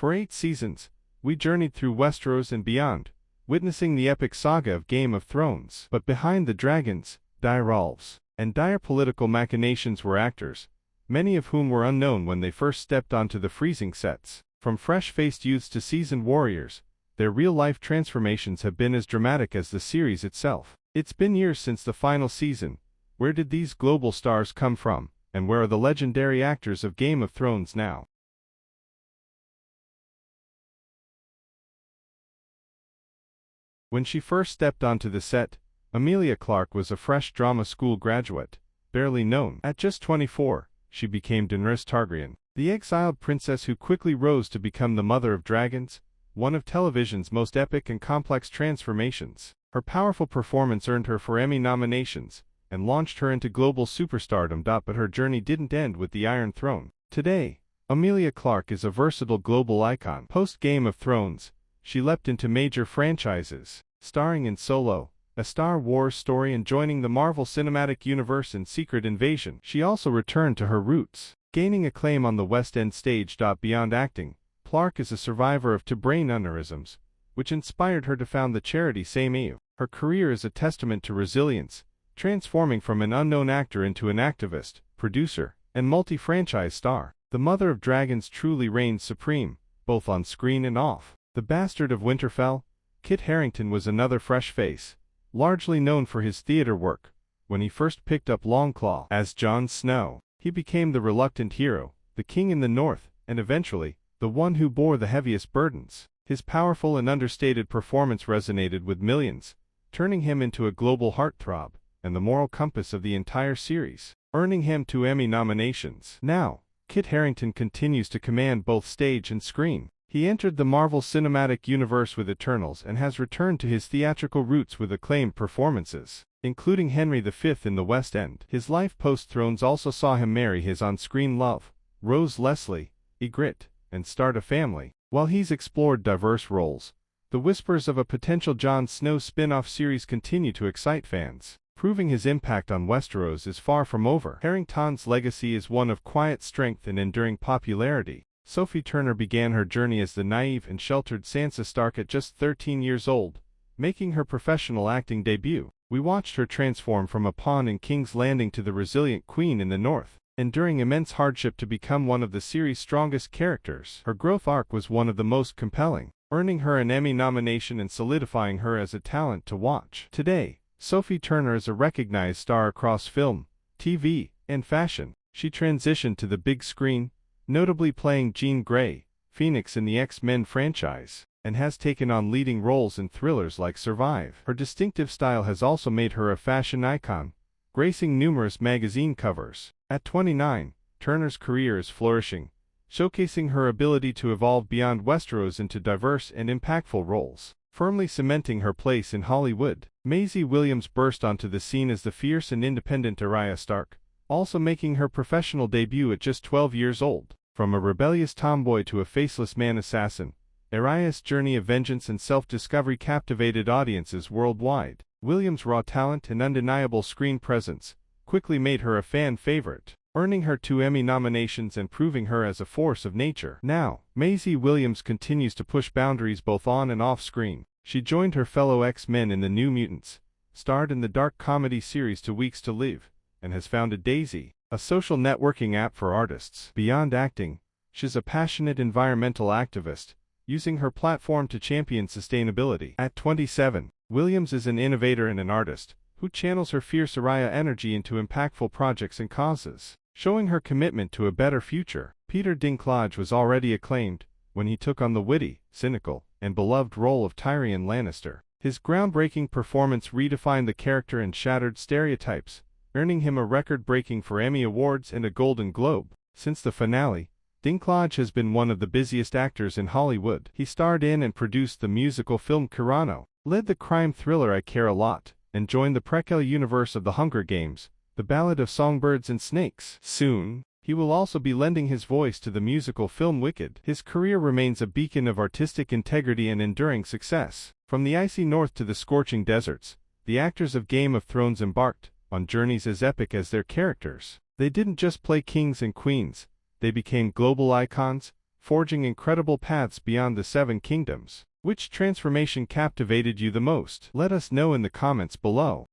For 8 seasons, we journeyed through Westeros and beyond, witnessing the epic saga of Game of Thrones. But behind the dragons, dire elves, and dire political machinations were actors, many of whom were unknown when they first stepped onto the freezing sets. From fresh-faced youths to seasoned warriors, their real-life transformations have been as dramatic as the series itself. It's been years since the final season. Where did these global stars come from, and where are the legendary actors of Game of Thrones now? When she first stepped onto the set, Emilia Clarke was a fresh drama school graduate, barely known. At just 24, she became Daenerys Targaryen, the exiled princess who quickly rose to become the mother of dragons, one of television's most epic and complex transformations. Her powerful performance earned her 4 Emmy nominations, and launched her into global superstardom. But her journey didn't end with the Iron Throne. Today, Emilia Clarke is a versatile global icon. Post-Game of Thrones, she leapt into major franchises, starring in Solo, a Star Wars story, and joining the Marvel Cinematic Universe in Secret Invasion. She also returned to her roots, gaining acclaim on the West End stage. Beyond acting, Clarke is a survivor of 2 brain aneurysms, which inspired her to found the charity SameYou. Her career is a testament to resilience, transforming from an unknown actor into an activist, producer, and multi-franchise star. The Mother of Dragons truly reigns supreme, both on screen and off. The Bastard of Winterfell, Kit Harington, was another fresh face, largely known for his theater work. When he first picked up Longclaw as Jon Snow, he became the reluctant hero, the king in the north, and eventually, the one who bore the heaviest burdens. His powerful and understated performance resonated with millions, turning him into a global heartthrob and the moral compass of the entire series, earning him 2 Emmy nominations. Now, Kit Harington continues to command both stage and screen. He entered the Marvel Cinematic Universe with Eternals and has returned to his theatrical roots with acclaimed performances, including Henry V in the West End. His life post-Thrones also saw him marry his on-screen love, Rose Leslie, Ygritte, and start a family. While he's explored diverse roles, the whispers of a potential Jon Snow spin-off series continue to excite fans, proving his impact on Westeros is far from over. Harington's legacy is one of quiet strength and enduring popularity. Sophie Turner began her journey as the naive and sheltered Sansa Stark at just 13 years old, making her professional acting debut. We watched her transform from a pawn in King's Landing to the resilient queen in the north, enduring immense hardship to become one of the series' strongest characters. Her growth arc was one of the most compelling, earning her an Emmy nomination and solidifying her as a talent to watch. Today, Sophie Turner is a recognized star across film, TV, and fashion. She transitioned to the big screen, notably playing Jean Grey, Phoenix in the X-Men franchise, and has taken on leading roles in thrillers like Survive. Her distinctive style has also made her a fashion icon, gracing numerous magazine covers. At 29, Turner's career is flourishing, showcasing her ability to evolve beyond Westeros into diverse and impactful roles, firmly cementing her place in Hollywood. Maisie Williams burst onto the scene as the fierce and independent Arya Stark, also making her professional debut at just 12 years old. From a rebellious tomboy to a faceless man-assassin, Arya's journey of vengeance and self-discovery captivated audiences worldwide. Williams' raw talent and undeniable screen presence quickly made her a fan favorite, earning her 2 Emmy nominations and proving her as a force of nature. Now, Maisie Williams continues to push boundaries both on and off screen. She joined her fellow X-Men in The New Mutants, starred in the dark comedy series 2 Weeks to Live, and has founded Daisy, a social networking app for artists. Beyond acting, she's a passionate environmental activist, using her platform to champion sustainability. At 27, Williams is an innovator and an artist who channels her fierce Arya energy into impactful projects and causes, showing her commitment to a better future. Peter Dinklage was already acclaimed when he took on the witty, cynical, and beloved role of Tyrion Lannister. His groundbreaking performance redefined the character and shattered stereotypes, earning him a record-breaking 4 Emmy Awards and a Golden Globe. Since the finale, Dinklage has been one of the busiest actors in Hollywood. He starred in and produced the musical film Cyrano, led the crime thriller I Care a Lot, and joined the prequel universe of The Hunger Games, The Ballad of Songbirds and Snakes. Soon, he will also be lending his voice to the musical film Wicked. His career remains a beacon of artistic integrity and enduring success. From the icy north to the scorching deserts, the actors of Game of Thrones embarked on journeys as epic as their characters. They didn't just play kings and queens, they became global icons, forging incredible paths beyond the Seven Kingdoms. Which transformation captivated you the most? Let us know in the comments below.